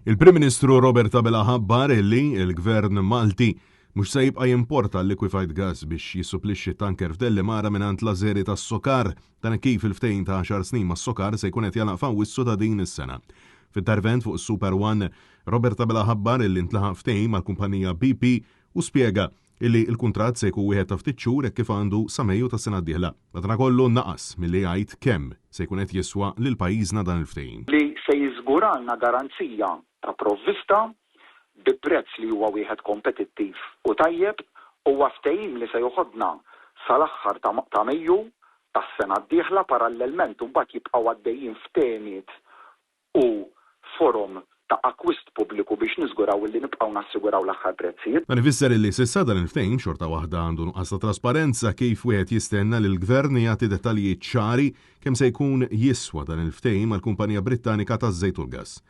Il-Prim Ministru Robert Abela ħabbar illi il-Gvern Malti mhux se jibqa' jimporta l-liquefied gas biex jisupplixxi tanker f'Delli Mara mingħand l-Ażeri tas-Sokar dan kif il-ftehim ta' 10 snin mas-Sokar se jkun qed jalaq f'Awwissu ta' din is-sena. F'intervent fuq is-Super One, Robert Abela ħabbar illi ntlaħaq ftehim mal-kumpanija BP u spjega illi l-kuntratt se jkun wieħed ta' ftit xhur kif għandu sa Mejju tas-sena d-dieħla. Madankollu naqas milli jgħid kemm se jkun qed jiswa lil pajjiżna dan il-ftehim. Li se jiżguralna garanzija ta' provvista bi prezz li huwa wieħed kompetittiv u tajjeb huwa ftehim li se joħodna sal-aħħar ta' Mejju tas-sena d-dieħla parallelment u mbagħad jibqgħu għaddejjin ftehimiet u forum ta' akwist pubbliku biex niżguraw li nibqgħu nassiguraw l-aħħar prezzijiet. Dan ifisser li s'issa dan il-ftehim xorta waħda għandu nuqqas ta' trasparenza kif wieħed jistenna li l-Gvern jagħti dettalji ċari kemm se jkun jiswa dan il-ftehim għall-Kumpanija Brittanika taż-Żejt u l-Gass.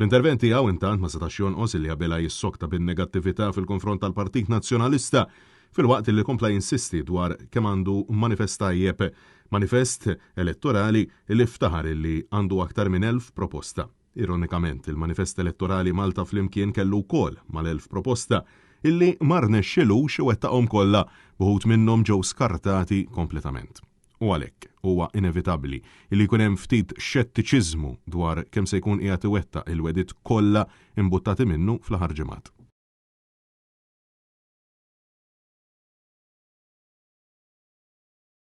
Fl-interventi għaw intant ma setax jonqos illi Abela jissokta bin-negattività fil-konfront tal-Partit Nazzjonalista fil-waqt li kompla jinsisti dwar kemm għandu manifest elettorali li ftaħar illi għandu aktar minn 1000 proposta. Ironikament, il-manifest elettorali Malta flimkien kellu wkoll mal-1000 proposta illi ma rnexxilux wettaqhom kollha buħut minnhom ġew skartati kompletament. U għalhekk huwa inevitabbli illi jkun hemm ftit xettiċiżmu dwar kemm se jkun qiegħed iwettaq il-wedit kollha imbuttati minnu fl-aħħar ġimgħat.